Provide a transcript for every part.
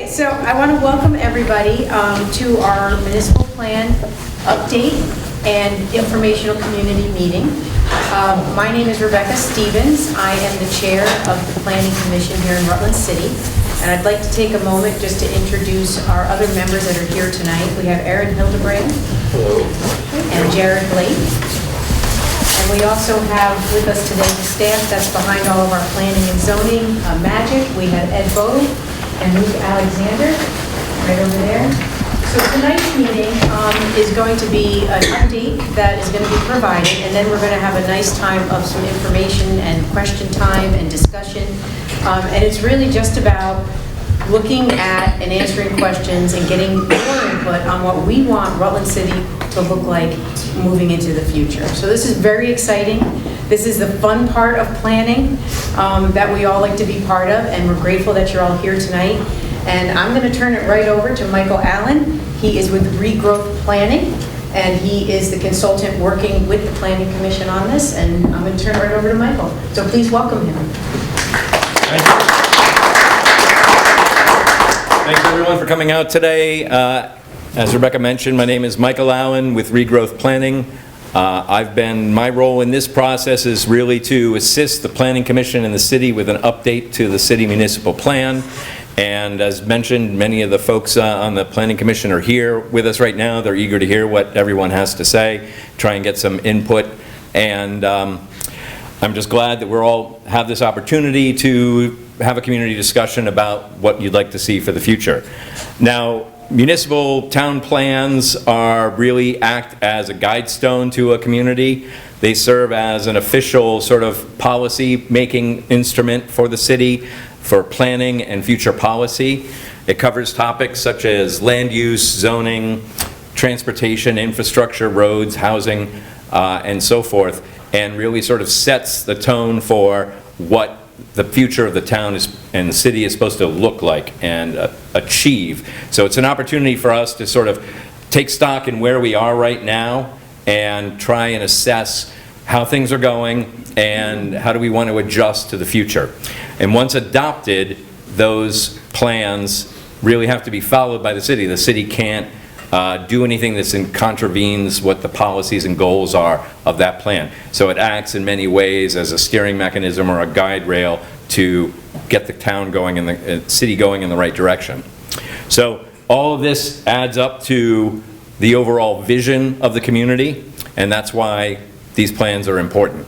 Okay, so I want to welcome everybody to our municipal plan update and informational community meeting. My name is Rebecca Stevens. I am the chair of the Planning Commission here in Rutland City. And I'd like to take a moment just to introduce our other members that are here tonight. We have Erin Hildebrand. Hello. And Jared Blake. And we also have with us today the staff that's behind all of our planning and zoning magic. We have Ed Bode and Luke Alexander right over there. So tonight's meeting is going to be an update that is going to be provided, and then we're going to have a nice time of some information and question time and discussion. And it's really just about looking at and answering questions and getting more input on what we want Rutland City to look like moving into the future. So this is very exciting. This is the fun part of planning that we all like to be part of, and we're grateful that you're all here tonight. And I'm going to turn it right over to Michael Allen. He is with Regrowth Planning, and he is the consultant working with the Planning Commission on this, and I'm going to turn it right over to Michael. So please welcome him. Thank you. Thanks everyone for coming out today. As Rebecca mentioned, my name is Michael Allen with Regrowth Planning. My role in this process is really to assist the Planning Commission and the city with an update to the city municipal plan. And as mentioned, many of the folks on the Planning Commission are here with us right now. They're eager to hear what everyone has to say, try and get some input. And I'm just glad that we all have this opportunity to have a community discussion about what you'd like to see for the future. Now, municipal town plans really act as a guidestone to a community. They serve as an official sort of policy-making instrument for the city for planning and future policy. It covers topics such as land use, zoning, transportation, infrastructure, roads, housing, and so forth, and really sort of sets the tone for what the future of the town and the city is supposed to look like and achieve. So it's an opportunity for us to sort of take stock in where we are right now and try and assess how things are going and how do we want to adjust to the future. And once adopted, those plans really have to be followed by the city. The city can't do anything that contravenes what the policies and goals are of that plan. So it acts in many ways as a steering mechanism or a guide rail to get the town going and the city going in the right direction. So all of this adds up to the overall vision of the community, and that's why these plans are important.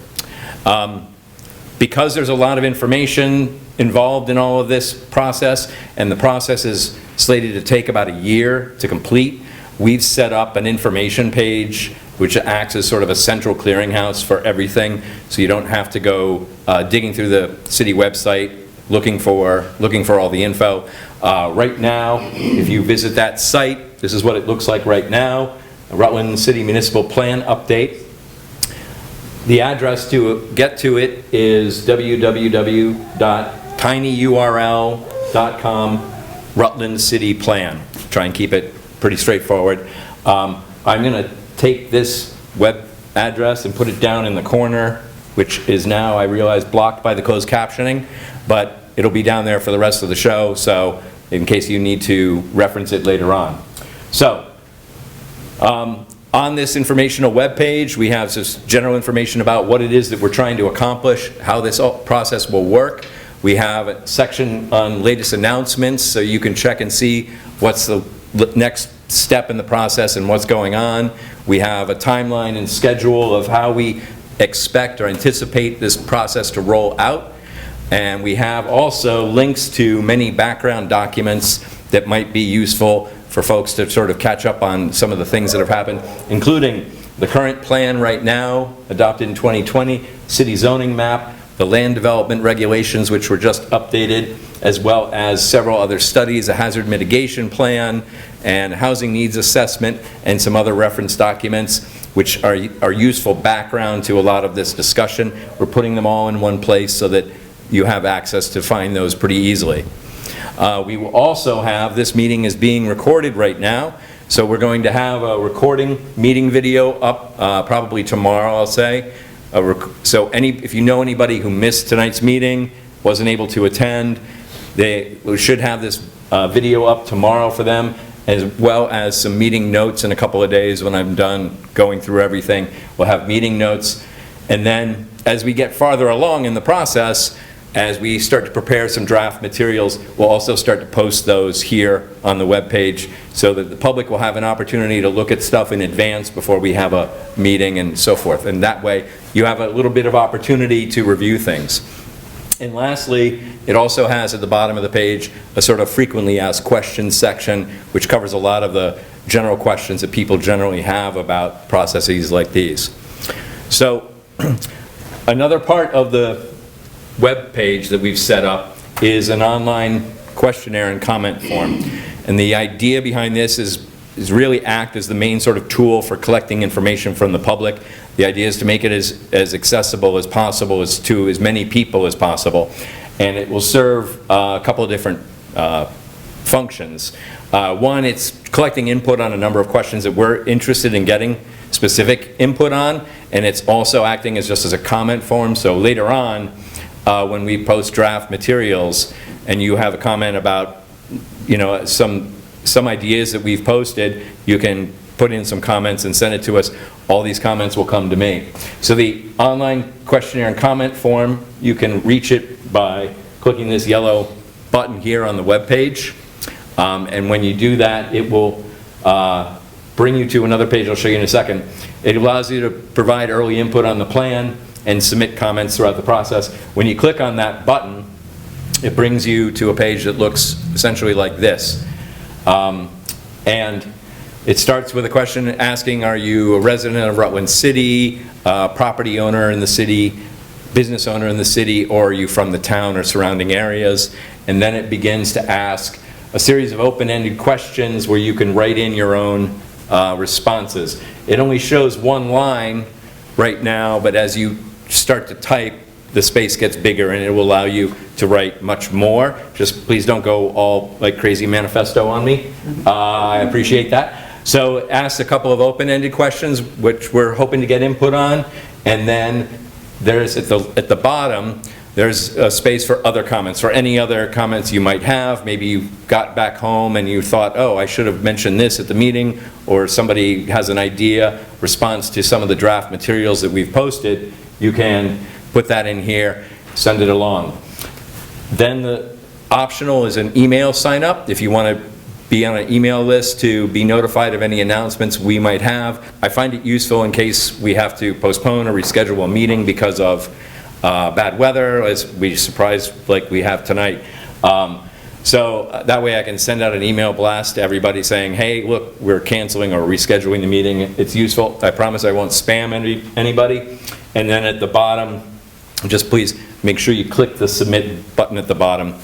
Because there's a lot of information involved in all of this process, and the process is slated to take about a year to complete, we've set up an information page which acts as sort of a central clearinghouse for everything, so you don't have to go digging through the city website looking for all the info. Right now, if you visit that site, this is what it looks like right now, a Rutland City Municipal Plan Update. The address to get to it is www.tinyurl.com Rutland City Plan. Try and keep it pretty straightforward. I'm going to take this web address and put it down in the corner, which is now, I realize, blocked by the closed captioning, but it'll be down there for the rest of the show, so in case you need to reference it later on. So, on this informational web page, we have just general information about what it is that we're trying to accomplish, how this process will work. We have a section on latest announcements, so you can check and see what's the next step in the process and what's going on. We have a timeline and schedule of how we expect or anticipate this process to roll out. And we have also links to many background documents that might be useful for folks to sort of catch up on some of the things that have happened, including the current plan right now, adopted in 2020, city zoning map, the land development regulations, which were just updated, as well as several other studies, a hazard mitigation plan, and housing needs assessment, and some other reference documents, which are useful background to a lot of this discussion. We're putting them all in one place so that you have access to find those pretty easily. We will also have, this meeting is being recorded right now, so we're going to have a recording meeting video up probably tomorrow, I'll say. So if you know anybody who missed tonight's meeting, wasn't able to attend, we should have this video up tomorrow for them, as well as some meeting notes in a couple of days when I'm done going through everything. We'll have meeting notes. And then as we get farther along in the process, as we start to prepare some draft materials, we'll also start to post those here on the webpage so that the public will have an opportunity to look at stuff in advance before we have a meeting and so forth. And that way, you have a little bit of opportunity to review things. And lastly, it also has at the bottom of the page a sort of frequently asked questions section, which covers a lot of the general questions that people generally have about processes like these. So another part of the web page that we've set up is an online questionnaire and comment form. And the idea behind this is really act as the main sort of tool for collecting information from the public. The idea is to make it as accessible as possible to as many people as possible. And it will serve a couple of different functions. One, it's collecting input on a number of questions that we're interested in getting specific input on, and it's also acting as just as a comment form. So later on, when we post draft materials and you have a comment about, you know, some ideas that we've posted, you can put in some comments and send it to us. All these comments will come to me. So the online questionnaire and comment form, you can reach it by clicking this yellow button here on the web page. And when you do that, it will bring you to another page I'll show you in a second. It allows you to provide early input on the plan and submit comments throughout the process. When you click on that button, it brings you to a page that looks essentially like this. And it starts with a question asking, are you a resident of Rutland City, property owner in the city, business owner in the city, or are you from the town or surrounding areas? And then it begins to ask a series of open-ended questions where you can write in your own responses. It only shows one line right now, but as you start to type, the space gets bigger and it will allow you to write much more. Just please don't go all like crazy manifesto on me. I appreciate that. So ask a couple of open-ended questions which we're hoping to get input on, and then there's at the bottom there's a space for other comments, or any other comments you might have. Maybe you got back home and you thought, oh, I should have mentioned this at the meeting, or somebody has an idea, response to some of the draft materials that we've posted. You can put that in here, send it along. Then the optional is an email sign up if you want to be on an email list to be notified of any announcements we might have. I find it useful in case we have to postpone or reschedule a meeting because of bad weather, as we surprised like we have tonight. So that way I can send out an email blast to everybody saying, hey, look, we're canceling or rescheduling the meeting. It's useful. I promise I won't spam anybody. And then at the bottom, just please make sure you click the submit button at the bottom.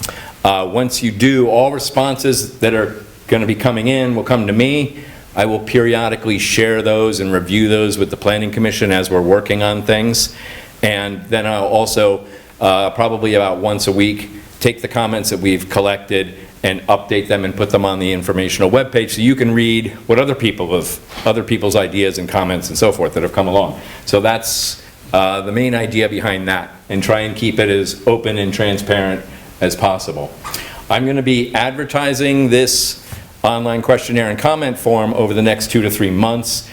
Once you do, all responses that are going to be coming in will come to me. I will periodically share those and review those with the Planning Commission as we're working on things. And then I'll also, probably about once a week, take the comments that we've collected and update them and put them on the informational webpage so you can read what other people's ideas and comments and so forth that have come along. So that's the main idea behind that, and try and keep it as open and transparent as possible. I'm going to be advertising this online questionnaire and comment form over the next 2 to 3 months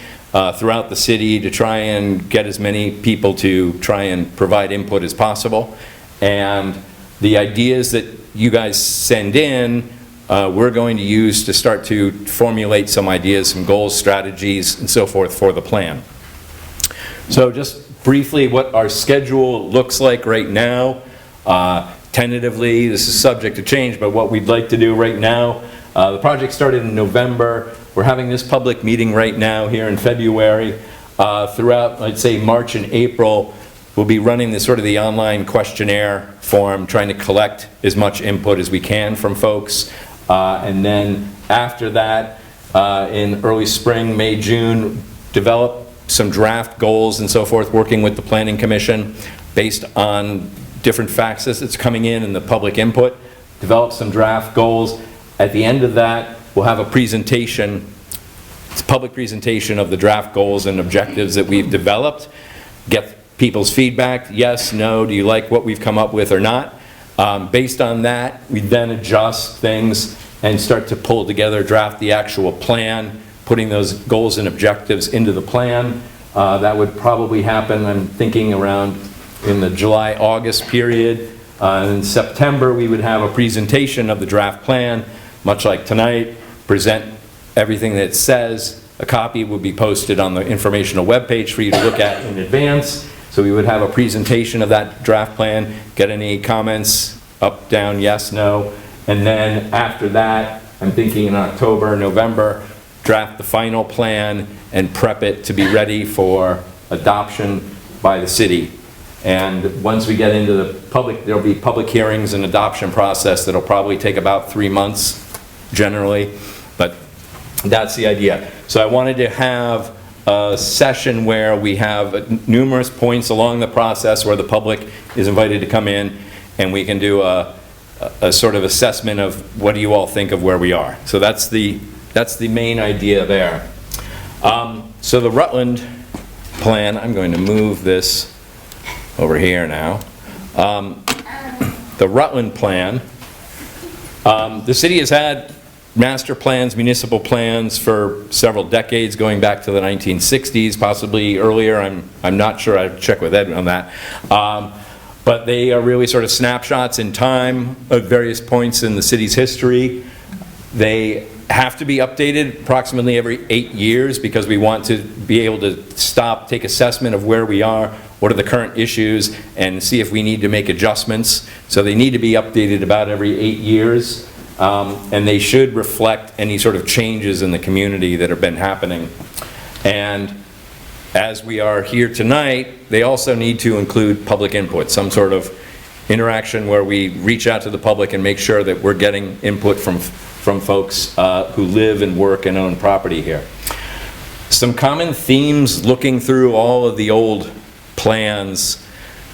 throughout the city to try and get as many people to try and provide input as possible. And the ideas that you guys send in, we're going to use to start to formulate some ideas, some goals, strategies, and so forth for the plan. So just briefly what our schedule looks like right now. Tentatively, this is subject to change, but what we'd like to do right now, the project started in November. We're having this public meeting right now here in February. Throughout, I'd say March and April, we'll be running this sort of the online questionnaire form, trying to collect as much input as we can from folks. And then after that, in early spring, May, June, develop some draft goals and so forth, working with the Planning Commission based on different facts that's coming in and the public input. Develop some draft goals. At the end of that, we'll have a presentation. It's a public presentation of the draft goals and objectives that we've developed. Get people's feedback, yes, no, do you like what we've come up with or not? Based on that, we then adjust things and start to pull together, draft the actual plan, putting those goals and objectives into the plan. That would probably happen, I'm thinking, around in the July-August period. In September, we would have a presentation of the draft plan, much like tonight, present everything that it says. A copy would be posted on the informational webpage for you to look at in advance. So we would have a presentation of that draft plan, get any comments, up, down, yes, no. And then after that, I'm thinking in October, November, draft the final plan and prep it to be ready for adoption by the city. And once we get into the public, there'll be public hearings and adoption process that'll probably take about 3 months generally, but that's the idea. So I wanted to have a session where we have numerous points along the process where the public is invited to come in, and we can do a sort of assessment of what do you all think of where we are. So that's the main idea there. So the Rutland plan, I'm going to move this over here now. The Rutland plan, the city has had master plans, municipal plans for several decades, going back to the 1960s, possibly earlier. I'm not sure. I'd check with Ed on that. But they are really sort of snapshots in time at various points in the city's history. They have to be updated approximately every 8 years because we want to be able to stop, take assessment of where we are, what are the current issues, and see if we need to make adjustments. So they need to be updated about every 8 years. And they should reflect any sort of changes in the community that have been happening. And as we are here tonight, they also need to include public input, some sort of interaction where we reach out to the public and make sure that we're getting input from folks who live and work and own property here. Some common themes looking through all of the old plans.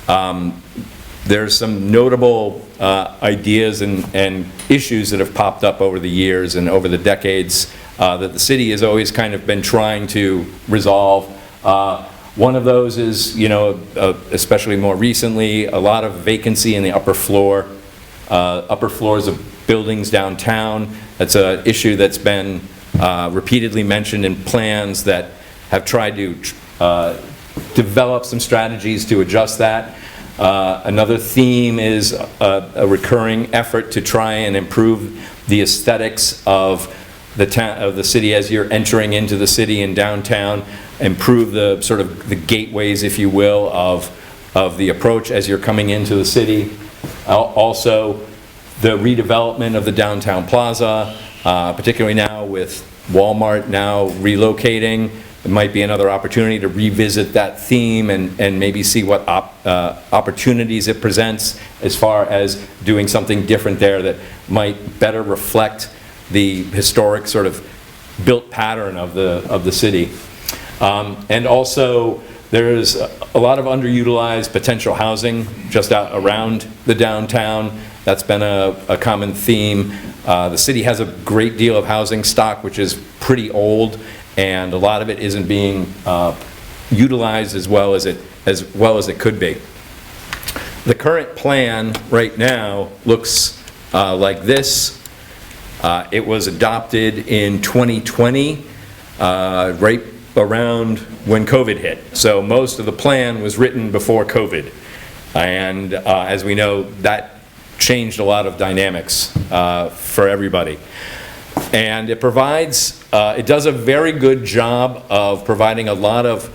There's some notable ideas and issues that have popped up over the years and over the decades that the city has always kind of been trying to resolve. One of those is, especially more recently, a lot of vacancy in the upper floors of buildings downtown. That's an issue that's been repeatedly mentioned in plans that have tried to develop some strategies to adjust that. Another theme is a recurring effort to try and improve the aesthetics of the city as you're entering into the city and downtown, improve the sort of the gateways, if you will, of the approach as you're coming into the city. Also, the redevelopment of the downtown plaza, particularly now with Walmart now relocating. It might be another opportunity to revisit that theme and maybe see what opportunities it presents as far as doing something different there that might better reflect the historic sort of built pattern of the city. And also there's a lot of underutilized potential housing just out around the downtown. That's been a common theme. The city has a great deal of housing stock which is pretty old, and a lot of it isn't being utilized as well as it could be. The current plan right now looks like this. It was adopted in 2020, right around when COVID hit. So most of the plan was written before COVID. And as we know, that changed a lot of dynamics for everybody. And it provides, it does a very good job of providing a lot of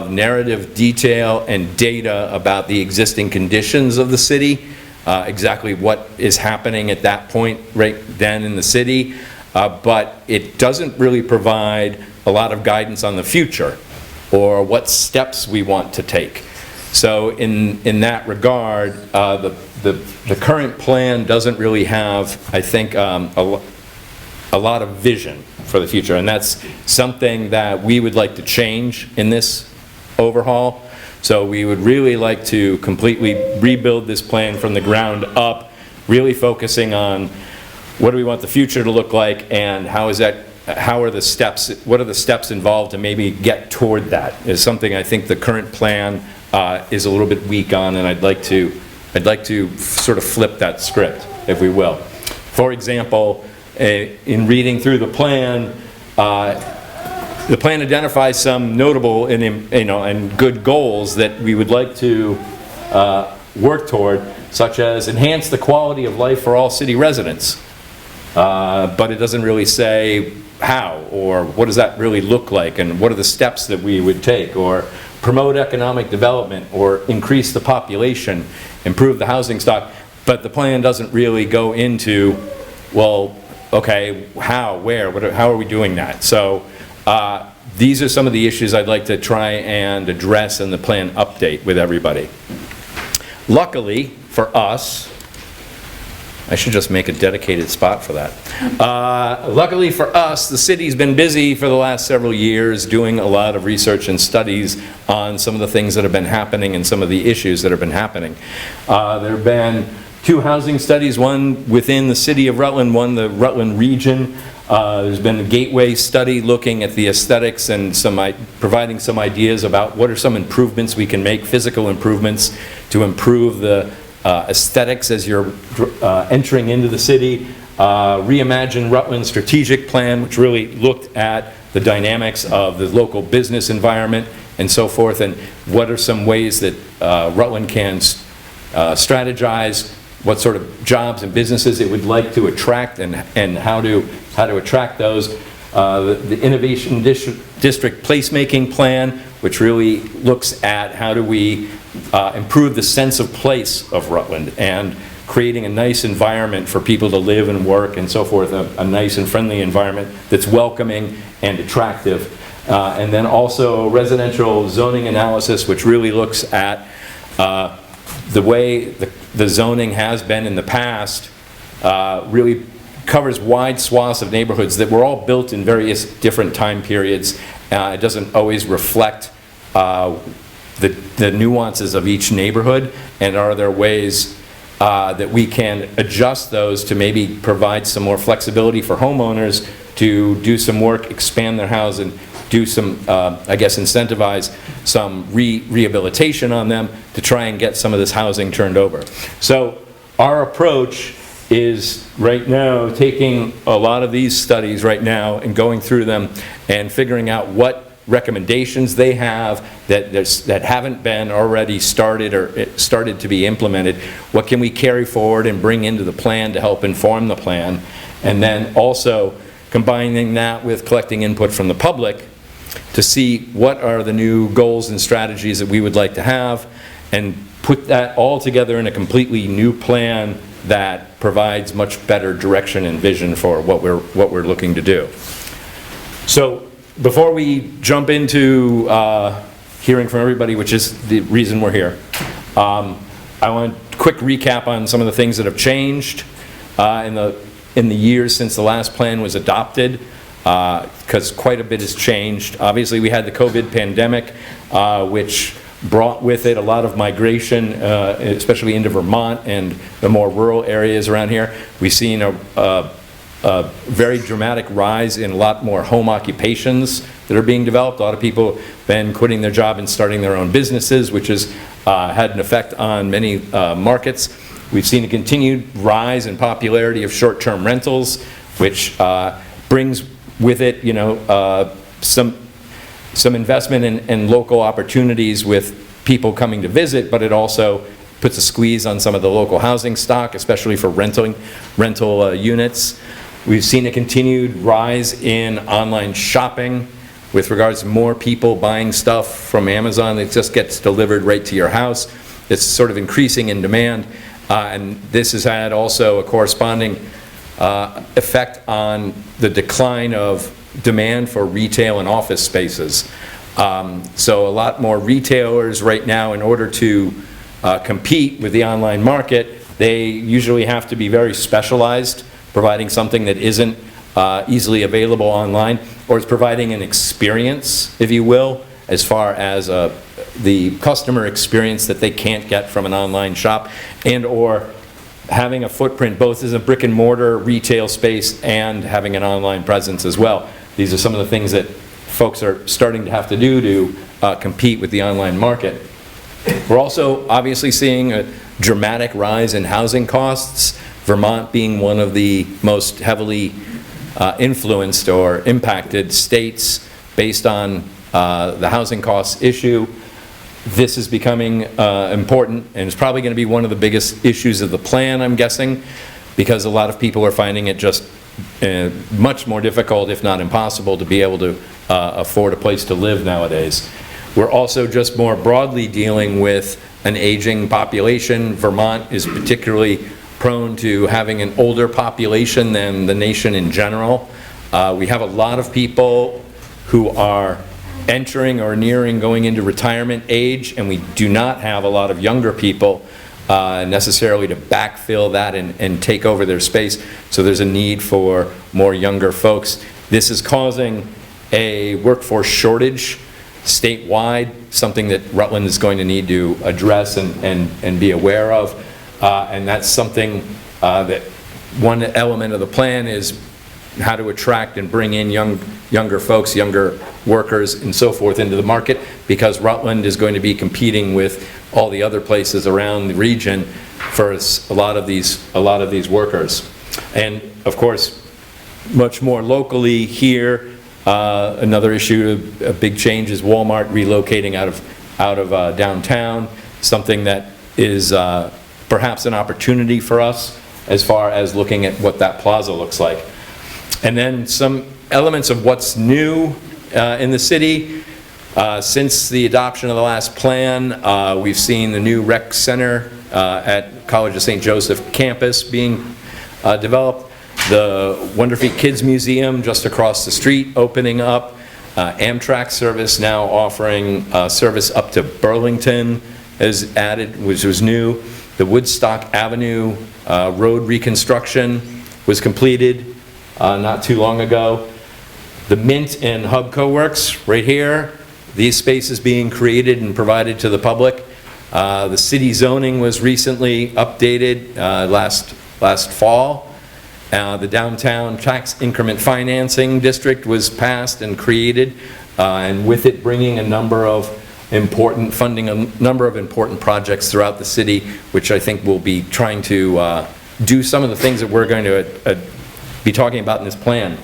narrative detail and data about the existing conditions of the city, exactly what is happening at that point right then in the city, but it doesn't really provide a lot of guidance on the future or what steps we want to take. So in that regard, the current plan doesn't really have, I think, a lot of vision for the future, and that's something that we would like to change in this overhaul. So we would really like to completely rebuild this plan from the ground up, really focusing on what do we want the future to look like, and what are the steps involved to maybe get toward that, is something I think the current plan is a little bit weak on, and I'd like to sort of flip that script, if we will. For example, in reading through the plan identifies some notable and good goals that we would like to work toward, such as enhance the quality of life for all city residents. But it doesn't really say how, or what does that really look like, and what are the steps that we would take, or promote economic development, or increase the population, improve the housing stock. But the plan doesn't really go into, well, okay, how, where, how are we doing that? So these are some of the issues I'd like to try and address in the plan update with everybody. Luckily for us, I should just make a dedicated spot for that. Luckily for us, the city's been busy for the last several years doing a lot of research and studies on some of the things that have been happening and some of the issues that have been happening. There have been 2 housing studies, one within the city of Rutland, one the Rutland region. There's been a gateway study looking at the aesthetics and providing some ideas about what are some improvements we can make, physical improvements to improve the aesthetics as you're entering into the city. Reimagine Rutland strategic plan, which really looked at the dynamics of the local business environment and so forth, and what are some ways that Rutland can strategize what sort of jobs and businesses it would like to attract, and how to attract those. The Innovation District Placemaking Plan, which really looks at how do we improve the sense of place of Rutland and creating a nice environment for people to live and work and so forth, a nice and friendly environment that's welcoming and attractive. And then also residential zoning analysis, which really looks at the way the zoning has been in the past, really covers wide swaths of neighborhoods that were all built in various different time periods. It doesn't always reflect the nuances of each neighborhood, and are there ways that we can adjust those to maybe provide some more flexibility for homeowners to do some work, expand their house, and do some, I guess, incentivize some rehabilitation on them to try and get some of this housing turned over. So our approach is right now taking a lot of these studies right now and going through them and figuring out what recommendations they have that haven't been already started or started to be implemented. What can we carry forward and bring into the plan to help inform the plan? And then also combining that with collecting input from the public to see what are the new goals and strategies that we would like to have, and put that all together in a completely new plan that provides much better direction and vision for what we're looking to do. So before we jump into hearing from everybody, which is the reason we're here, I want a quick recap on some of the things that have changed in the years since the last plan was adopted, because quite a bit has changed. Obviously, we had the COVID pandemic, which brought with it a lot of migration, especially into Vermont and the more rural areas around here. We've seen a very dramatic rise in a lot more home occupations that are being developed. A lot of people have been quitting their job and starting their own businesses, which has had an effect on many markets. We've seen a continued rise in popularity of short-term rentals, which brings with it, some investment in local opportunities with people coming to visit, but it also puts a squeeze on some of the local housing stock, especially for rental units. We've seen a continued rise in online shopping with regards to more people buying stuff from Amazon that just gets delivered right to your house. It's sort of increasing in demand, and this has had also a corresponding effect on the decline of demand for retail and office spaces. So a lot more retailers right now, in order to compete with the online market, they usually have to be very specialized, providing something that isn't easily available online, or is providing an experience, if you will, as far as the customer experience that they can't get from an online shop, and or having a footprint both as a brick and mortar retail space and having an online presence as well. These are some of the things that folks are starting to have to do to compete with the online market. We're also obviously seeing a dramatic rise in housing costs, Vermont being one of the most heavily influenced or impacted states based on the housing costs issue. This is becoming important, and it's probably going to be one of the biggest issues of the plan, I'm guessing, because a lot of people are finding it just much more difficult, if not impossible, to be able to afford a place to live nowadays. We're also just more broadly dealing with an aging population. Vermont is particularly prone to having an older population than the nation in general. We have a lot of people who are entering or nearing going into retirement age, and we do not have a lot of younger people necessarily to backfill that and take over their space. So there's a need for more younger folks. This is causing a workforce shortage statewide, something that Rutland is going to need to address and be aware of. And that's something that one element of the plan is how to attract and bring in younger folks, younger workers and so forth into the market, because Rutland is going to be competing with all the other places around the region for a lot of these workers. And of course, much more locally here, another issue, a big change is Walmart relocating out of downtown, something that is perhaps an opportunity for us as far as looking at what that plaza looks like. And then some elements of what's new in the city. Since the adoption of the last plan, we've seen the new rec center at College of St. Joseph campus being developed. The Wonderfeet Kids Museum just across the street opening up. Amtrak service now offering service up to Burlington is added, which was new. The Woodstock Avenue road reconstruction was completed not too long ago. The Mint and Hub CoWorks right here, these spaces being created and provided to the public. The city zoning was recently updated last fall. The downtown tax increment financing district was passed and created, and with it bringing a number of important projects throughout the city, which I think will be trying to do some of the things that we're going to be talking about in this plan.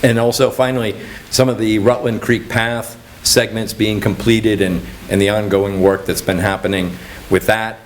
And also finally, some of the Rutland Creek Path segments being completed and the ongoing work that's been happening with that.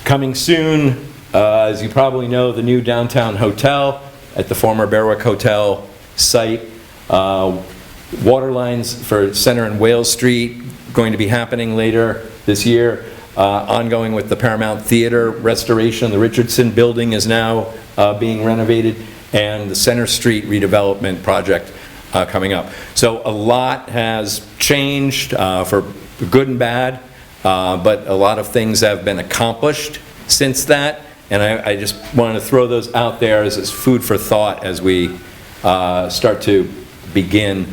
Coming soon, as you probably know, the new downtown hotel at the former Berwick Hotel site. Water lines for Center and Wales Street going to be happening later this year. Ongoing with the Paramount Theater restoration. The Richardson building is now being renovated, and the Center Street redevelopment project coming up. So a lot has changed for good and bad, but a lot of things have been accomplished since that, and I just wanted to throw those out there as food for thought as we start to begin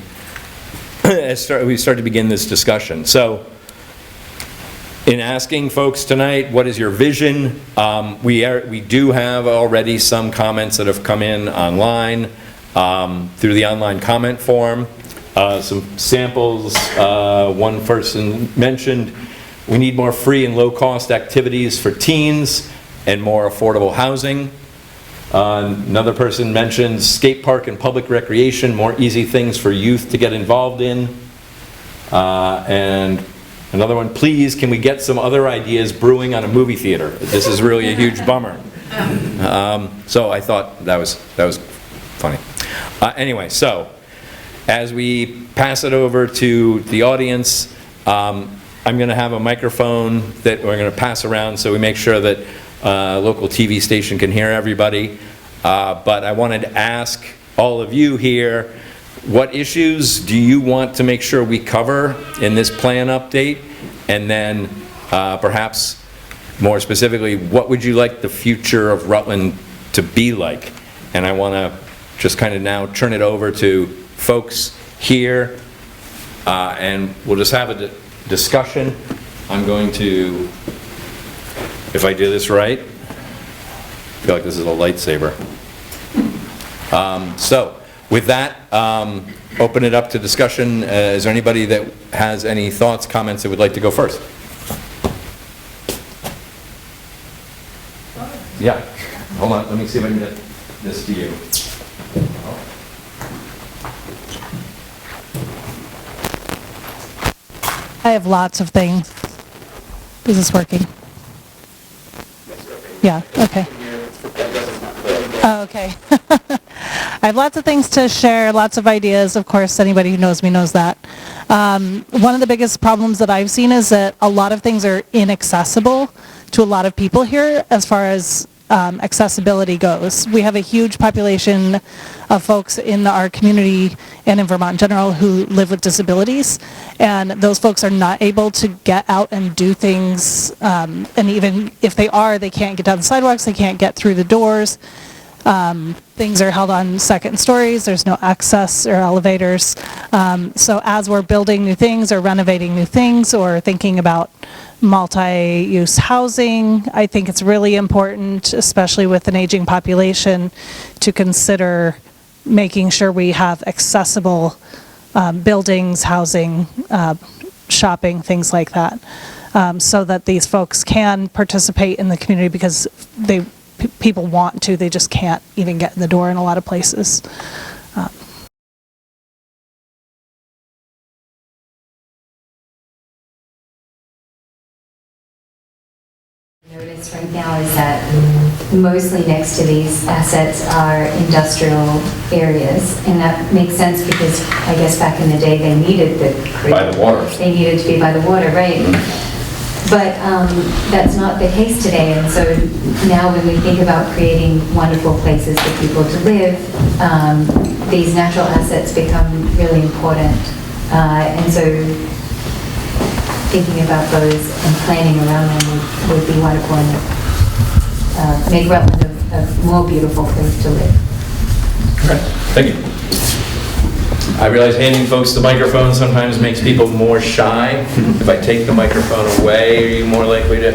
this discussion. So in asking folks tonight, what is your vision? We do have already some comments that have come in online through the online comment form. Some samples. One person mentioned we need more free and low-cost activities for teens and more affordable housing. Another person mentioned skate park and public recreation, more easy things for youth to get involved in. And another one, please, can we get some other ideas brewing on a movie theater? This is really a huge bummer. So I thought that was funny. Anyway, so as we pass it over to the audience, I'm going to have a microphone that we're going to pass around so we make sure that local TV station can hear everybody. But I wanted to ask all of you here, what issues do you want to make sure we cover in this plan update? And then perhaps more specifically, what would you like the future of Rutland to be like? And I want to just kind of now turn it over to folks here, and we'll just have a discussion. I'm going to, if I do this right, I feel like this is a lightsaber. So with that, open it up to discussion. Is there anybody that has any thoughts, comments that would like to go first? Yeah, hold on, let me see if I can get this to you. I have lots of things. Is this working? Yeah, okay. Oh, okay. I have lots of things to share, lots of ideas. Of course, anybody who knows me knows that. One of the biggest problems that I've seen is that a lot of things are inaccessible to a lot of people here as far as accessibility goes. We have a huge population of folks in our community and in Vermont in general who live with disabilities, and those folks are not able to get out and do things, and even if they are, they can't get down the sidewalks, they can't get through the doors. Things are held on second stories, there's no access or elevators. So as we're building new things or renovating new things or thinking about multi-use housing, I think it's really important, especially with an aging population, to consider making sure we have accessible buildings, housing, shopping, things like that, so that these folks can participate in the community because people want to, they just can't even get in the door in a lot of places. Notice right now is that mostly next to these assets are industrial areas, and that makes sense because I guess back in the day they needed By the water. They needed to be by the water, right? But that's not the case today, and so now when we think about creating wonderful places for people to live, these natural assets become really important. And so thinking about those and planning around them would be wonderful and make Rutland a more beautiful place to live. Okay, thank you. I realize handing folks the microphone sometimes makes people more shy. If I take the microphone away, are you more likely to?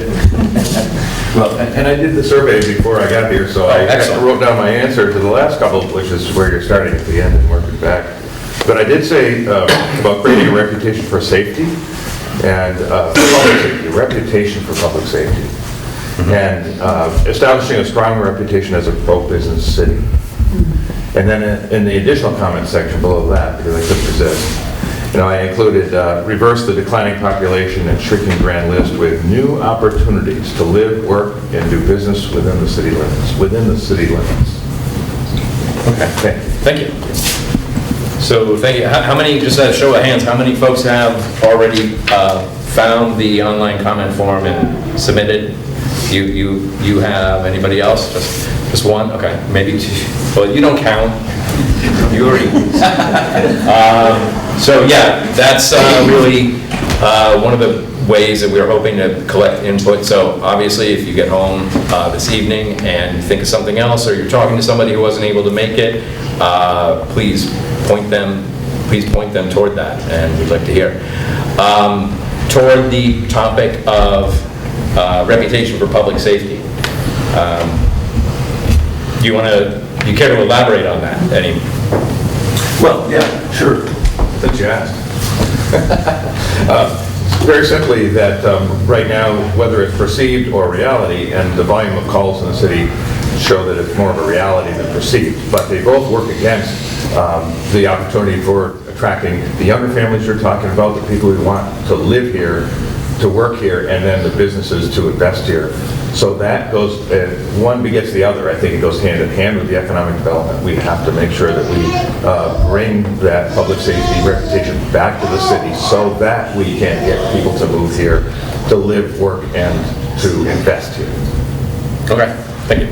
Well, and I did the survey before I got here, so I wrote down my answer to the last couple, which is where you're starting at the end and working back. But I did say about creating a reputation for safety and public safety, a reputation for public safety, and establishing a strong reputation as a pro-business city. And then in the additional comment section below that, because I couldn't resist, I included reverse the declining population and shrinking grand list with new opportunities to live, work, and do business within the city limits. Okay, thank you. So thank you. How many, just a show of hands, how many folks have already found the online comment form and submitted? You have, anybody else? Just one? Okay, maybe two. Well, you don't count. You already. So yeah, that's really one of the ways that we're hoping to collect input. So obviously, if you get home this evening and think of something else, or you're talking to somebody who wasn't able to make it, please point them toward that, and we'd like to hear. Toward the topic of reputation for public safety. Do you care to elaborate on that? Any? Well, yeah, sure. That you asked. Very simply that right now, whether it's perceived or reality, and the volume of calls in the city show that it's more of a reality than perceived, but they both work against the opportunity for attracting the younger families you're talking about, the people who want to live here, to work here, and then the businesses to invest here. So that goes, one begets the other. I think it goes hand in hand with the economic development. We have to make sure that we bring that public safety reputation back to the city so that we can get people to move here, to live, work, and to invest here. Okay, thank you.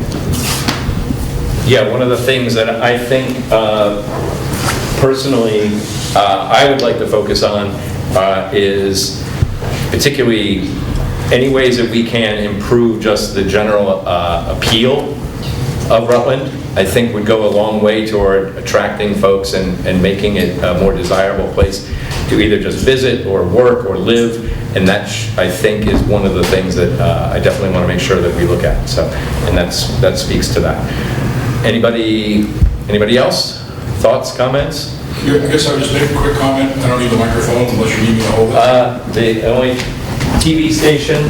Yeah, one of the things that I think personally I would like to focus on is particularly any ways that we can improve just the general appeal of Rutland. I think would go a long way toward attracting folks and making it a more desirable place to either just visit or work or live. And that, I think, is one of the things that I definitely want to make sure that we look at. So, and that speaks to that. Anybody else? Thoughts, comments? Yeah, I guess I'll just make a quick comment. I don't need the microphone unless you need me to hold it. The only TV station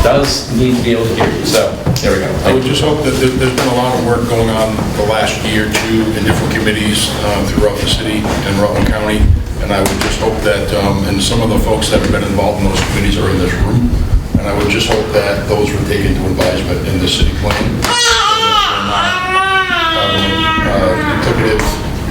does need to be able to hear you, so there we go. I would just hope that there's been a lot of work going on the last year or two in different committees throughout the city and Rutland County, and I would just hope that, and some of the folks that have been involved in those committees are in this room, and I would just hope that those were taken into advisement in the city plan. Duplicative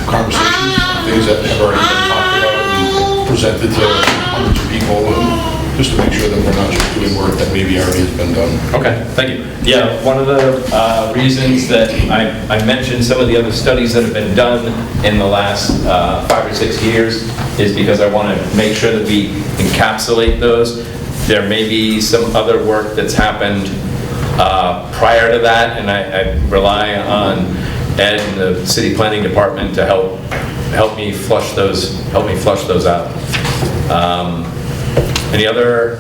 conversations, things that have already been talked about and presented to hundreds of people, and just to make sure that we're not just doing work that maybe already has been done. Okay, thank you. Yeah, one of the reasons that I mentioned some of the other studies that have been done in the last 5 or 6 years is because I want to make sure that we encapsulate those. There may be some other work that's happened prior to that, and I rely on Ed and the city planning department to help me flush those out. Any other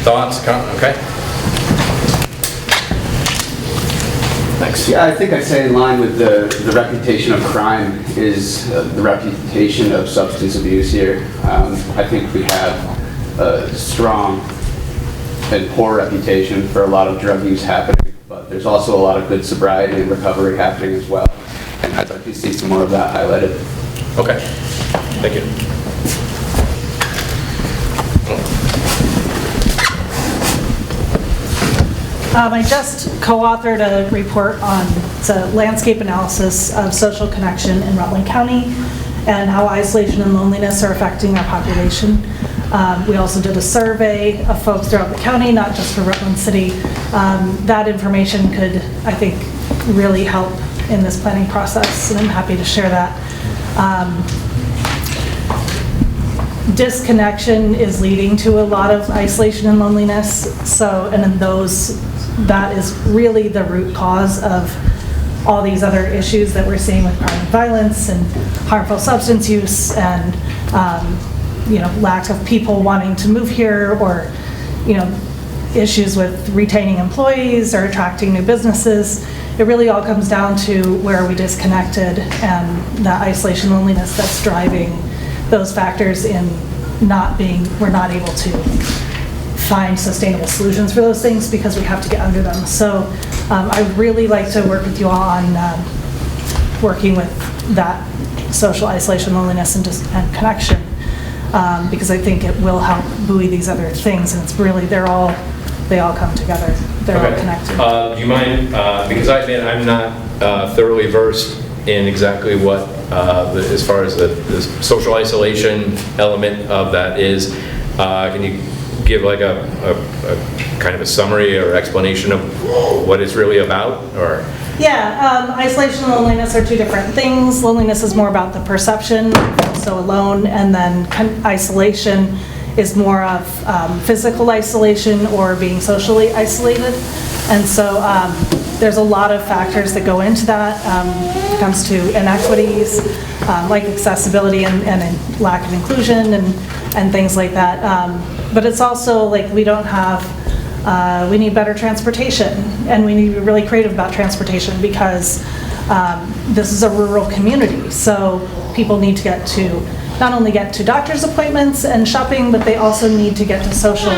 thoughts? Okay. Thanks. Yeah, I think I'd say in line with the reputation of crime is the reputation of substance abuse here. I think we have a strong and poor reputation for a lot of drug use happening, but there's also a lot of good sobriety and recovery happening as well. And I'd like to see some more of that highlighted. Okay. Thank you. I just co-authored a report on it's a landscape analysis of social connection in Rutland County and how isolation and loneliness are affecting our population. We also did a survey of folks throughout the county, not just for Rutland City. That information could, I think, really help in this planning process, and I'm happy to share that. Disconnection is leading to a lot of isolation and loneliness. So, and in those, that is really the root cause of all these other issues that we're seeing with crime and violence and harmful substance use and, lack of people wanting to move here, or, issues with retaining employees or attracting new businesses. It really all comes down to where are we disconnected, and that isolation loneliness that's driving those factors in we're not able to find sustainable solutions for those things because we have to get under them. So I would really like to work with you all on working with that social isolation, loneliness, and connection, because I think it will help buoy these other things, and it's really, they all come together. They're all connected. Do you mind, because I'm not thoroughly versed in exactly what, as far as the social isolation element of that is, can you give like a kind of a summary or explanation of what it's really about, or? Yeah, isolation and loneliness are two different things. Loneliness is more about the perception, so alone, and then isolation is more of physical isolation or being socially isolated. And so there's a lot of factors that go into that. It comes to inequities, like accessibility and lack of inclusion and things like that. But it's also like we need better transportation, and we need to be really creative about transportation because this is a rural community. So people need to not only get to doctor's appointments and shopping, but they also need to get to social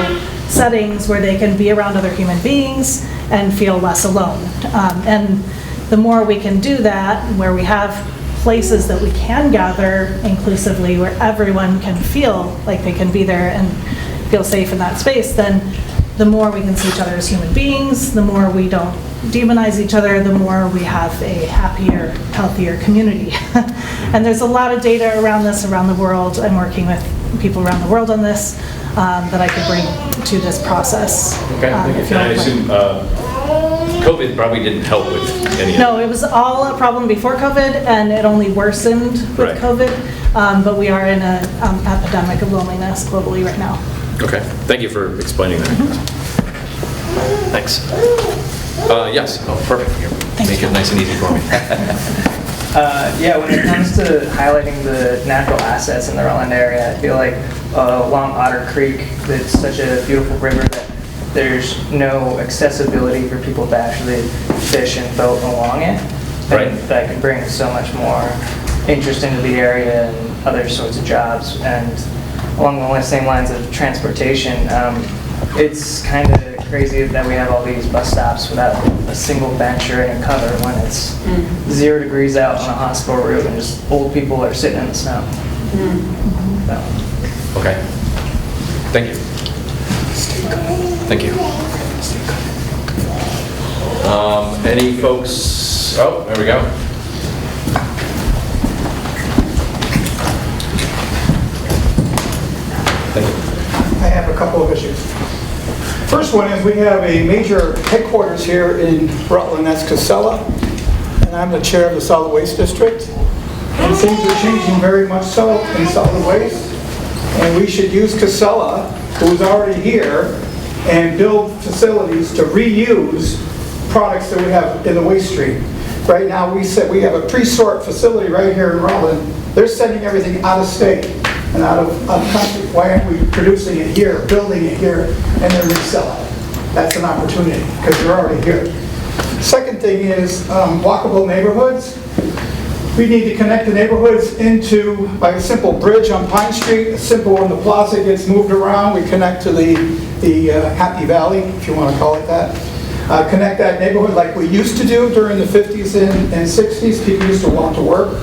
settings where they can be around other human beings and feel less alone. And the more we can do that, where we have places that we can gather inclusively, where everyone can feel like they can be there and feel safe in that space, then the more we can see each other as human beings, the more we don't demonize each other, the more we have a happier, healthier community. And there's a lot of data around this around the world. I'm working with people around the world on this that I could bring to this process. Okay, and I assume COVID probably didn't help with any of that. No, it was all a problem before COVID, and it only worsened with Right. COVID. But we are in an epidemic of loneliness globally right now. Okay, thank you for explaining that. Thanks. Yes, oh, perfect. Make it nice and easy for me. Yeah, when it comes to highlighting the natural assets in the Rutland area, I feel like along Otter Creek, it's such a beautiful river that there's no accessibility for people to actually fish and boat along it. Right. And that could bring so much more interest into the area and other sorts of jobs. And along the same lines of transportation, it's kind of crazy that we have all these bus stops without a single bench or any cover when it's 0 degrees out on a hospital roof and just old people are sitting in the snow. So. Okay. Thank you. Thank you. Any folks? Oh, there we go. Thank you. I have a couple of issues. First one is we have a major headquarters here in Rutland, that's Casella, and I'm the chair of the solid waste district. And things are changing very much so in solid waste, and we should use Casella, who's already here, and build facilities to reuse products that we have in the waste stream. Right now, we said we have a pre-sort facility right here in Rutland. They're sending everything out of state and out of country. Why aren't we producing it here, building it here, and then resell it? That's an opportunity, because they're already here. Second thing is walkable neighborhoods. We need to connect the neighborhoods into, by a simple bridge on Pine Street, a simple when the plaza gets moved around, we connect to the Happy Valley, if you want to call it that. Connect that neighborhood like we used to do during the 50s and 60s. People used to walk to work.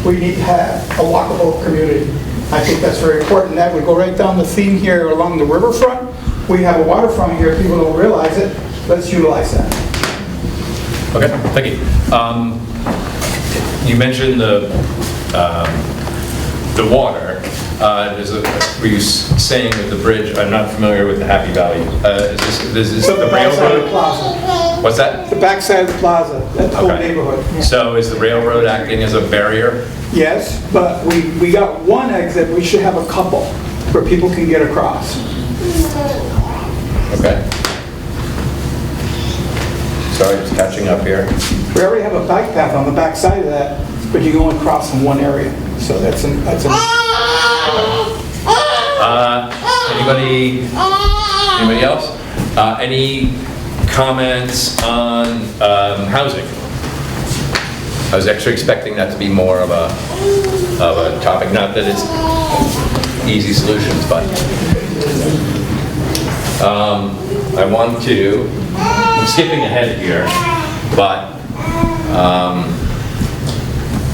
We need to have a walkable community. I think that's very important. That would go right down the theme here along the riverfront. We have a waterfront here. People don't realize it. Let's utilize that. Okay, thank you. You mentioned the water. Were you saying with the bridge? I'm not familiar with the Happy Valley. Is this So the the railroad? backside of the plaza. What's that? The backside of the plaza, that whole Okay. neighborhood. So is the railroad acting as a barrier? Yes, but we got one exit. We should have a couple where people can get across. Okay. Sorry, just catching up here. We already have a bike path on the back side of that, but you can only cross in one area. So that's an Anybody else? Any comments on housing? I was actually expecting that to be more of a topic, not that it's easy solutions, but I want to, I'm skipping ahead here, but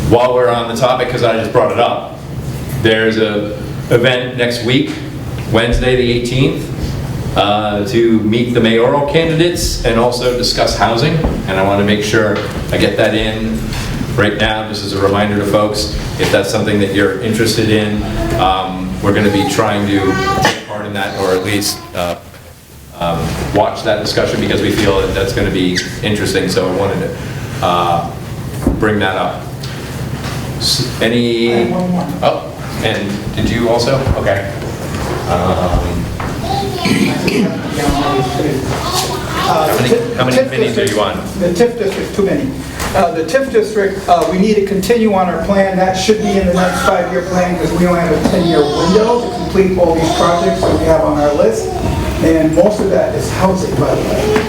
while we're on the topic, because I just brought it up, there's a event next week, Wednesday the 18th, to meet the mayoral candidates and also discuss housing, and I want to make sure I get that in right now, just as a reminder to folks, if that's something that you're interested in, we're going to be trying to take part in that, or at least watch that discussion, because we feel that that's going to be interesting, so I wanted to bring that up. Any? I have one more. Oh, and did you also? Okay. How many committees are you on? The TIF district, too many. The TIF district, we need to continue on our plan. That should be in the next 5-year plan, because we only have a 10-year window to complete all these projects that we have on our list. And most of that is housing, by the way,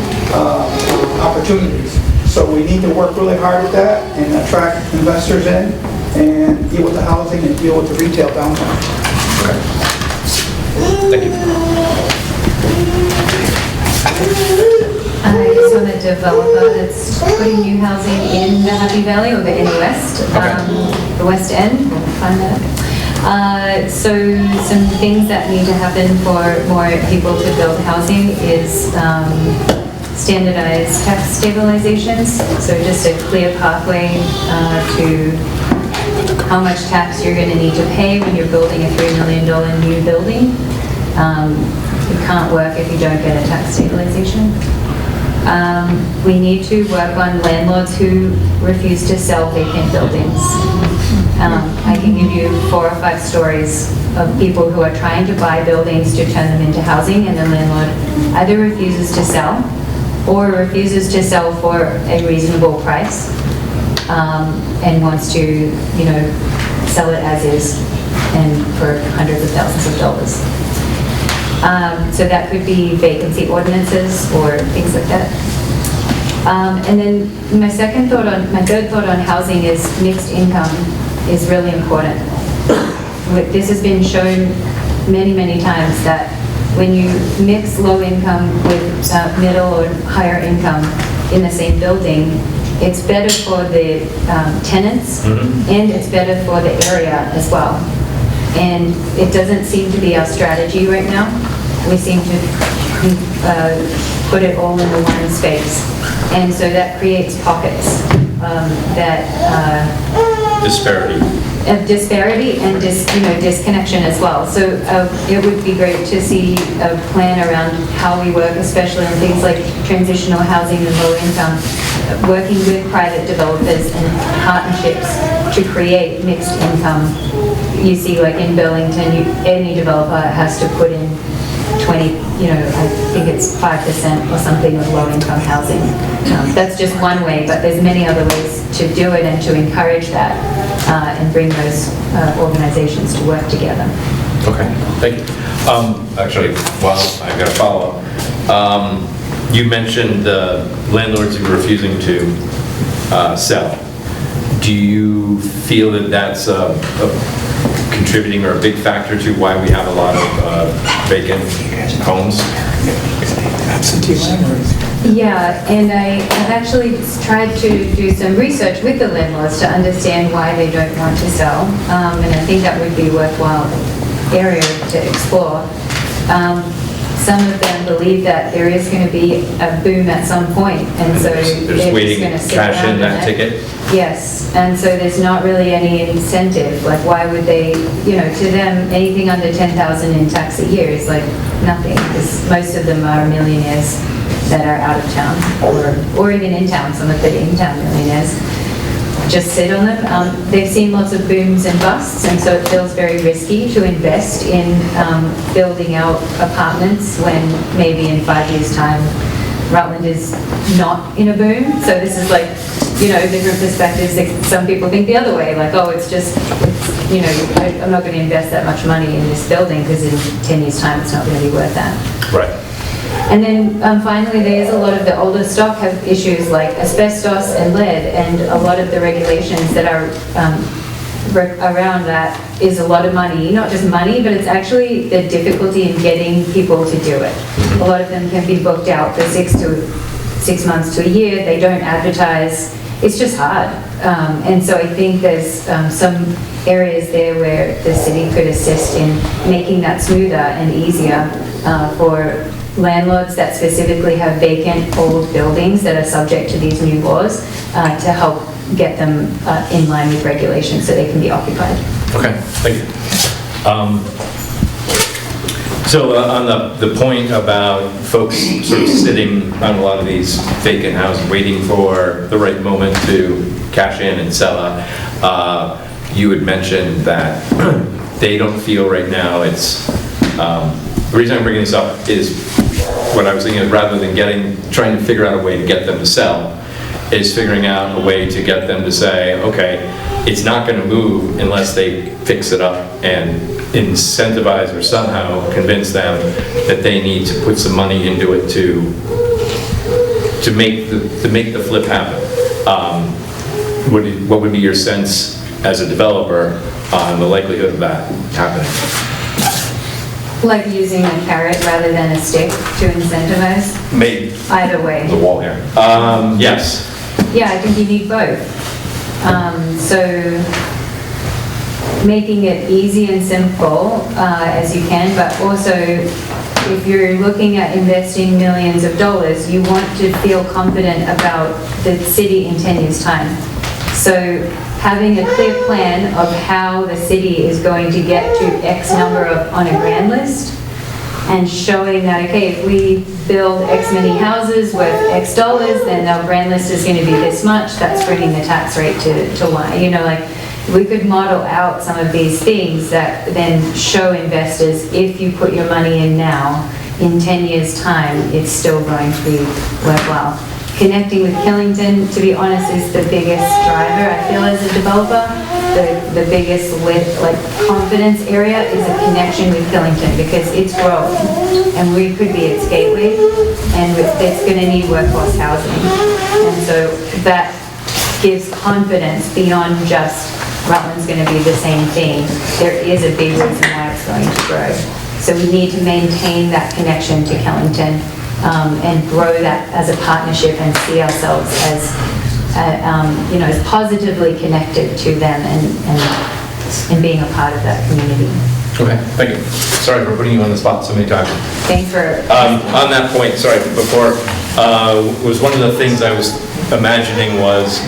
opportunities. So we need to work really hard at that and attract investors in and deal with the housing and deal with the retail downtown. Okay. Thank you. I saw the developer that's putting new housing in the Happy Valley or the NE West, the West End, we'll find that. So some things that need to happen for more people to build housing is standardized tax stabilizations. So just a clear pathway to how much tax you're going to need to pay when you're building a $3 million new building. It can't work if you don't get a tax stabilization. We need to work on landlords who refuse to sell vacant buildings. I can give you 4 or 5 stories of people who are trying to buy buildings to turn them into housing, and the landlord either refuses to sell or refuses to sell for a reasonable price and wants to, sell it as is and for hundreds of thousands of dollars. So that could be vacancy ordinances or things like that. And then my third thought on housing is mixed income is really important. This has been shown many, many times that when you mix low income with middle or higher income in the same building, it's better for the tenants, and it's better for the area as well. And it doesn't seem to be our strategy right now. We seem to put it all in the one space. And so that creates pockets Disparity. of disparity and disconnection as well. So it would be great to see a plan around how we work, especially on things like transitional housing and low income, working with private developers and partnerships to create mixed income. You see, like in Burlington, any developer has to put in 20, I think it's 5% or something of low-income housing. That's just one way, but there's many other ways to do it and to encourage that and bring those organizations to work together. Okay, thank you. Actually, well, I've got a follow-up. You mentioned the landlords who are refusing to sell. Do you feel that that's a contributing or a big factor to why we have a lot of vacant homes? Absentee landlords. Yeah, and I've actually tried to do some research with the landlords to understand why they don't want to sell, and I think that would be a worthwhile area to explore. Some of them believe that there is going to be a boom at some point, and so They're just they're waiting just going to to sit cash around in that on it. ticket? Yes, and so there's not really any incentive. Like, why would they, to them, anything under 10,000 in tax a year is like nothing, because most of them are millionaires that are out of town, or even in town. Some of the in-town millionaires just sit on them. They've seen lots of booms and busts, and so it feels very risky to invest in building out apartments when maybe in 5 years' time Rutland is not in a boom. So this is like, different perspectives. Like, some people think the other way, like, oh, I'm not going to invest that much money in this building because in 10 years' time it's not going to be worth that. Right. And then finally, there's a lot of the older stock have issues like asbestos and lead, and a lot of the regulations that are around that is a lot of money. Not just money, but it's actually the difficulty in getting people to do it. A lot of them can be booked out for 6 months to a year. They don't advertise. It's just hard. And so I think there's some areas there where the city could assist in making that smoother and easier for landlords that specifically have vacant old buildings that are subject to these new laws to help get them in line with regulations so they can be occupied. Okay, thank you. So on the point about folks sort of sitting on a lot of these vacant houses, waiting for the right moment to cash in and sell out, you had mentioned that they don't feel right now it's, the reason I'm bringing this up is what I was thinking is rather than trying to figure out a way to get them to sell, is figuring out a way to get them to say, okay, it's not going to move unless they fix it up and incentivize or somehow convince them that they need to put some money into it to make the flip happen. What would be your sense as a developer on the likelihood of that happening? Like using a carrot rather than a stick to incentivize? Maybe. Either way. The wall here. Yes. Yeah, I think you need both. So making it easy and simple as you can, but also if you're looking at investing millions of dollars, you want to feel confident about the city in 10 years' time. So having a clear plan of how the city is going to get to X number on a grand list, and showing that, okay, if we build X many houses worth X dollars, then our grand list is going to be this much. That's bringing the tax rate to Y. Like, we could model out some of these things that then show investors, if you put your money in now, in 10 years' time, it's still going to be worthwhile. Connecting with Killington, to be honest, is the biggest driver, I feel, as a developer. The biggest confidence area is a connection with Killington, because it's growing and we could be its gateway, and it's going to need workforce housing. And so that gives confidence beyond just Rutland's going to be the same thing. There is a big reason why it's going to grow. So we need to maintain that connection to Killington and grow that as a partnership and see ourselves as, as positively connected to them and being a part of that community. Okay, thank you. Sorry for putting you on the spot so many times. Thanks for... On that point, sorry, before, was one of the things I was imagining was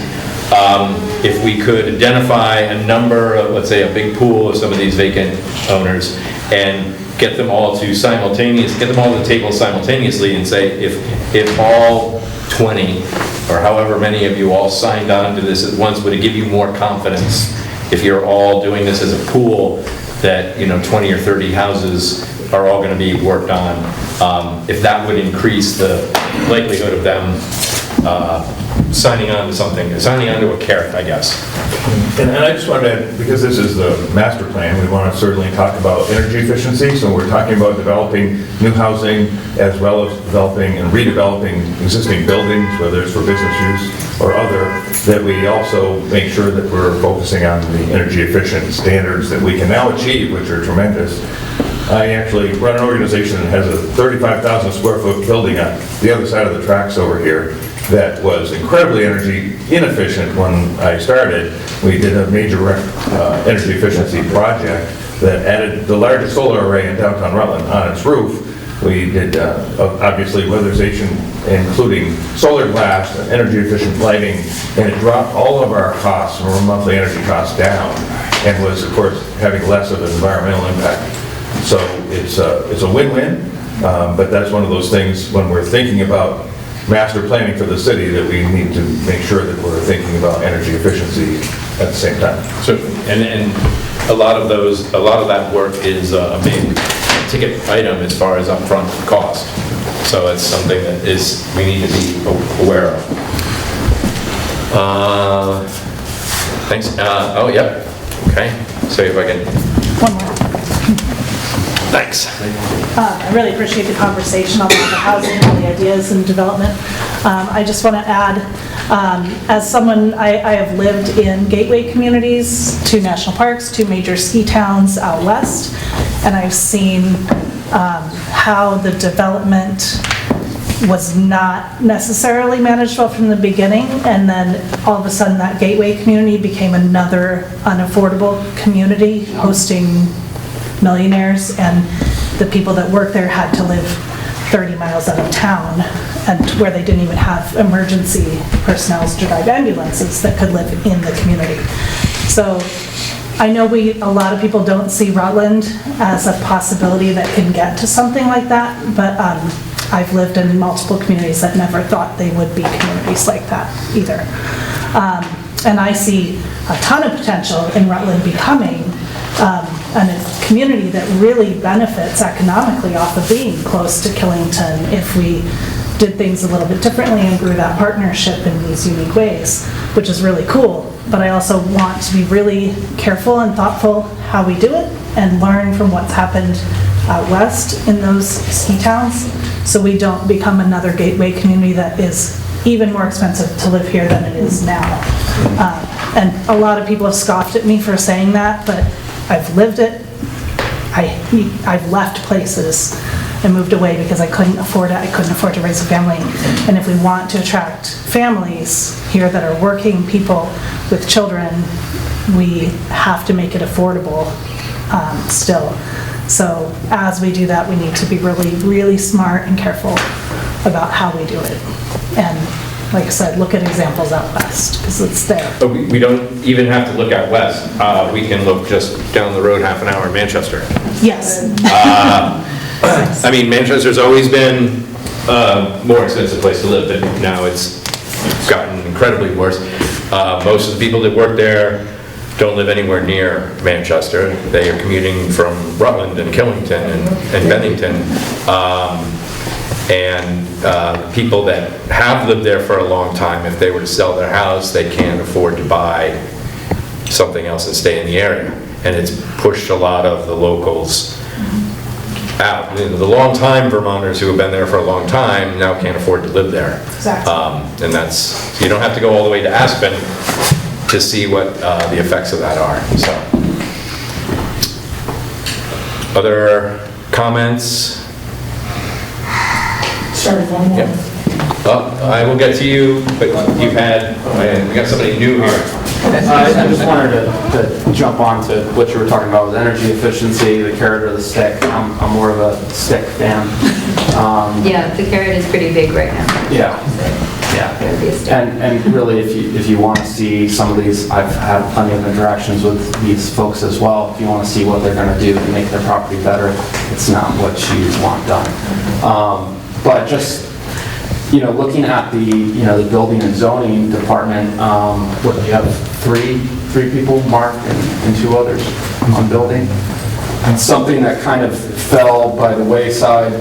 if we could identify a number of, let's say, a big pool of some of these vacant owners and get them all to the table simultaneously and say, if all 20 or however many of you all signed on to this at once, would it give you more confidence if you're all doing this as a pool that 20 or 30 houses are all going to be worked on, if that would increase the likelihood of them signing on to something, signing on to a carrot, I guess. And I just wanted to add, because this is the master plan, we want to certainly talk about energy efficiency. So we're talking about developing new housing as well as developing and redeveloping existing buildings, whether it's for business use or other, that we also make sure that we're focusing on the energy efficient standards that we can now achieve, which are tremendous. I actually run an organization that has a 35,000 square foot building on the other side of the tracks over here that was incredibly energy inefficient when I started. We did a major energy efficiency project that added the largest solar array in downtown Rutland on its roof. We did, obviously, weatherization, including solar glass, energy efficient lighting, and it dropped all of our costs, our monthly energy costs down, and was, of course, having less of an environmental impact. So it's a win-win, but that's one of those things when we're thinking about master planning for the city that we need to make sure that we're thinking about energy efficiency at the same time. So, and a lot of that work is a main ticket item as far as upfront cost. So it's something that we need to be aware of. Thanks. Oh, yeah. Okay. So if I can. One more. Thanks. I really appreciate the conversation on the housing, all the ideas and development. I just want to add, as someone, I have lived in gateway communities, 2 national parks, 2 major ski towns out west, and I've seen how the development was not necessarily managed well from the beginning, and then all of a sudden that gateway community became another unaffordable community hosting millionaires, and the people that work there had to live 30 miles out of town, and where they didn't even have emergency personnel to drive ambulances that could live in the community. So I know a lot of people don't see Rutland as a possibility that can get to something like that, but I've lived in multiple communities that never thought they would be communities like that either. And I see a ton of potential in Rutland becoming a community that really benefits economically off of being close to Killington if we did things a little bit differently and grew that partnership in these unique ways, which is really cool. But I also want to be really careful and thoughtful how we do it and learn from what's happened out west in those ski towns, so we don't become another gateway community that is even more expensive to live here than it is now. And a lot of people have scoffed at me for saying that, but I've lived it. I've left places and moved away because I couldn't afford it. I couldn't afford to raise a family. And if we want to attract families here that are working people with children, we have to make it affordable still. So as we do that, we need to be really, really smart and careful about how we do it. And like I said, look at examples out west, because it's there. But we don't even have to look out west. We can look just down the road half an hour in Manchester. Yes. I mean, Manchester's always been a more expensive place to live, but now it's gotten incredibly worse. Most of the people that work there don't live anywhere near Manchester. They are commuting from Rutland and Killington and Bennington. And people that have lived there for a long time, if they were to sell their house, they can't afford to buy something else and stay in the area. And it's pushed a lot of the locals out. The long-time Vermonters who have been there for a long time now can't afford to live there. Exactly. And that's, you don't have to go all the way to Aspen to see what the effects of that are. So, other comments? Sorry, one more. Yep. Well, I will get to you, but you've had, we got somebody new here. I just wanted to jump on to what you were talking about with energy efficiency, the carrot or the stick. I'm more of a stick fan. Yeah, the carrot is pretty big right now. Yeah. It would be a stick. And really, if you want to see some of these, I've had plenty of interactions with these folks as well. If you want to see what they're going to do to make their property better, it's not what you want done. But just, looking at the building and zoning department, what, you have three people, Mark and two others on building. And something that kind of fell by the wayside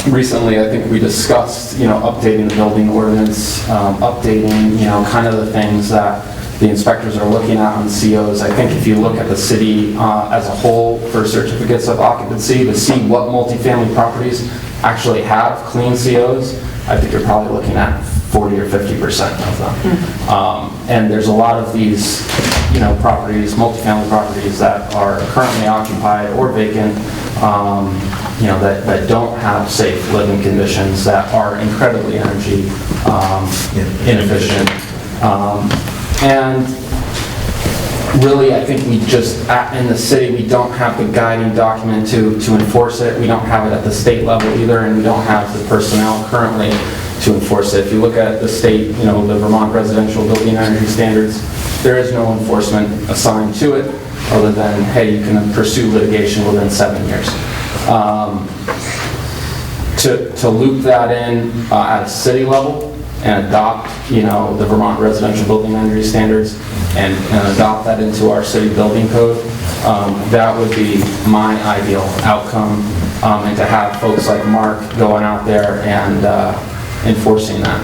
recently, I think we discussed, updating the building ordinance, updating, kind of the things that the inspectors are looking at on COs. I think if you look at the city as a whole for certificates of occupancy to see what multifamily properties actually have clean COs, I think you're probably looking at 40 or 50% of them. And there's a lot of these, properties, multifamily properties that are currently occupied or vacant, that don't have safe living conditions, that are incredibly energy inefficient. And really, I think we just, in the city, we don't have the guiding document to enforce it. We don't have it at the state level either, and we don't have the personnel currently to enforce it. If you look at the state, the Vermont Residential Building Energy Standards, there is no enforcement assigned to it other than, hey, you can pursue litigation within 7 years. To loop that in at a city level and adopt, the Vermont Residential Building Energy Standards and adopt that into our city building code, that would be my ideal outcome, and to have folks like Mark going out there and enforcing that,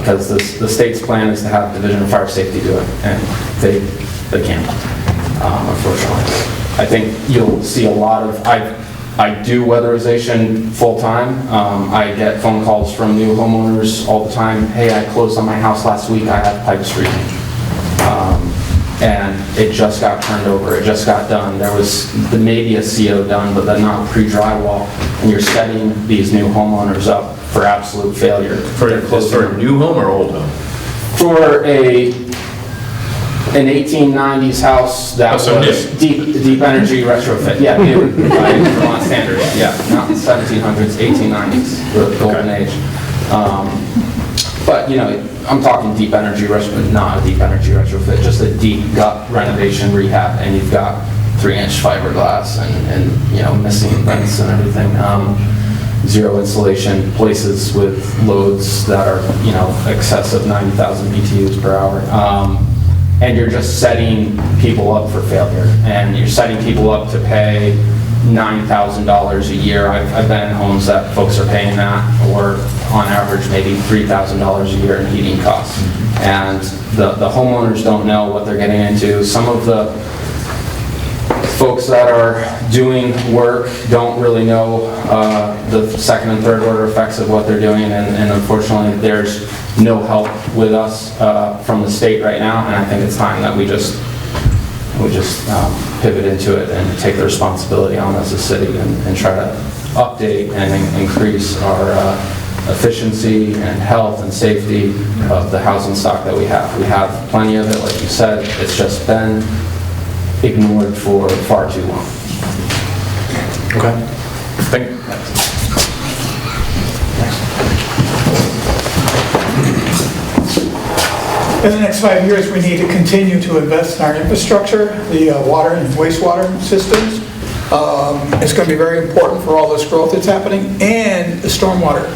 because the state's plan is to have Division of Fire Safety do it, and they can't, unfortunately. I think you'll see a lot of, I do weatherization full-time. I get phone calls from new homeowners all the time. Hey, I closed on my house last week, I have pipes freezing. And it just got turned over, it just got done. There was maybe a CO done, but then not pre-drywall. And you're setting these new homeowners up for absolute failure. For a new home or old home? For an 1890s house that was deep energy retrofit. Yeah, new by Vermont standards. Yeah, not the 1700s, 1890s, the golden age. But I'm talking deep energy retrofit, not a deep energy retrofit, just a deep gut renovation rehab, and you've got 3-inch fiberglass and missing vents and everything. Zero insulation, places with loads that are excess of 90,000 BTUs per hour. And you're just setting people up for failure, and you're setting people up to pay $9,000 a year. I've been in homes that folks are paying that, or on average maybe $3,000 a year in heating costs. And the homeowners don't know what they're getting into. Some of the folks that are doing work don't really know the second and third order effects of what they're doing, and unfortunately there's no help with us from the state right now, and I think it's time that we just pivot into it and take the responsibility on as a city and try to update and increase our efficiency and health and safety of the housing stock that we have. We have plenty of it, like you said. It's just been ignored for far too long. Okay. Thank you. In the next 5 years, we need to continue to invest in our infrastructure, the water and wastewater systems. It's going to be very important for all this growth that's happening, and the stormwater,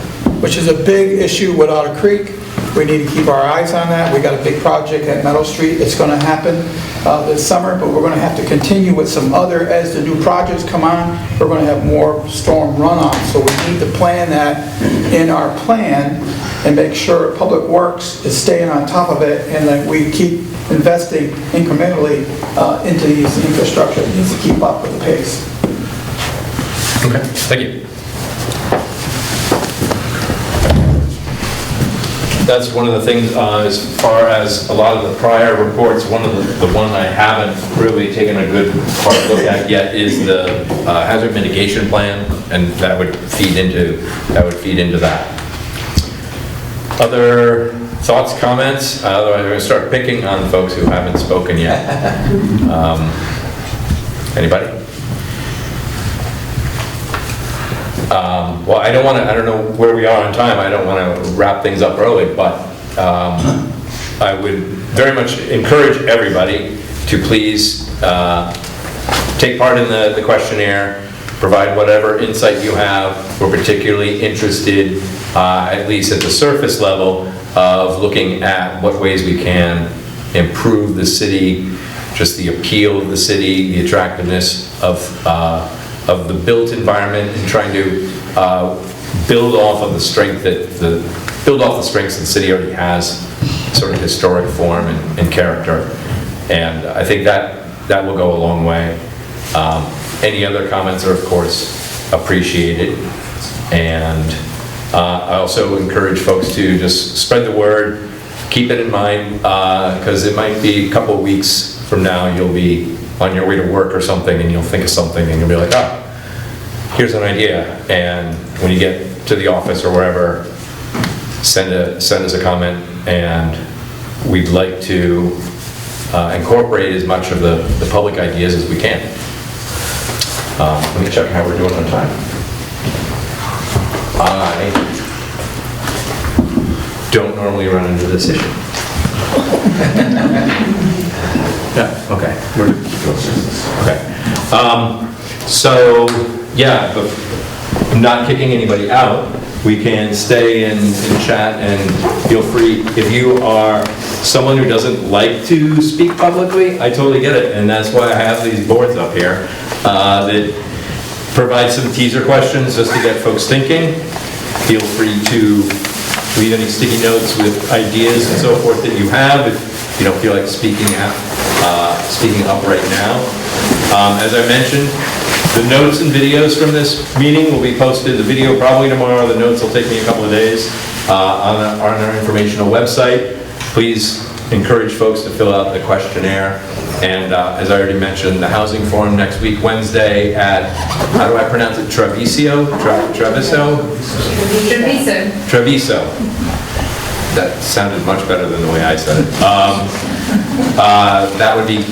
which is a big issue with Otter Creek. We need to keep our eyes on that. We got a big project at Meadow Street. It's going to happen this summer, but we're going to have to continue with some other, as the new projects come on, we're going to have more storm runoff. So we need to plan that in our plan and make sure Public Works is staying on top of it, and that we keep investing incrementally into these infrastructure. It needs to keep up with the pace. Okay, thank you. that's one of the things, as far as a lot of the prior reports, one of the one I haven't really taken a good hard look at yet is the hazard mitigation plan, and that would feed into that. Other thoughts, comments? Otherwise, I'm going to start picking on folks who haven't spoken yet. Anybody? Well, I don't know where we are on time. I don't want to wrap things up early, but I would very much encourage everybody to please take part in the questionnaire, provide whatever insight you have. We're particularly interested, at least at the surface level, of looking at what ways we can improve the city, just the appeal of the city, the attractiveness of the built environment, and trying to build off of the strengths that the city already has, sort of historic form and character. And I think that will go a long way. Any other comments are, of course, appreciated. And I also encourage folks to just spread the word, keep it in mind, because it might be a couple of weeks from now you'll be on your way to work or something, and you'll think of something and you'll be like, oh, here's an idea. And when you get to the office or wherever, send us a comment, and we'd like to incorporate as much of the public ideas as we can. Let me check how we're doing on time. I don't normally run into this issue. Yeah, okay. Okay. So, yeah, but I'm not kicking anybody out. We can stay and chat, and feel free. If you are someone who doesn't like to speak publicly, I totally get it, and that's why I have these boards up here that provide some teaser questions just to get folks thinking. Feel free to leave any sticky notes with ideas and so forth that you have if you don't feel like speaking up right now. As I mentioned, the notes and videos from this meeting will be posted, the video probably tomorrow, the notes will take me a couple of days, on our informational website. Please encourage folks to fill out the questionnaire. And as I already mentioned, the housing forum next week, Wednesday at, how do I pronounce it, Treviso? Treviso. That sounded much better than the way I said it. That would be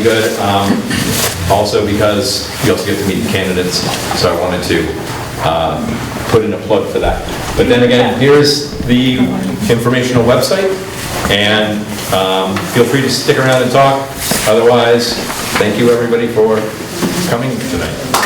good. Also, because you also get to meet the candidates, so I wanted to put in a plug for that. But then again, here's the informational website, and feel free to stick around and talk. Otherwise, thank you everybody for coming tonight.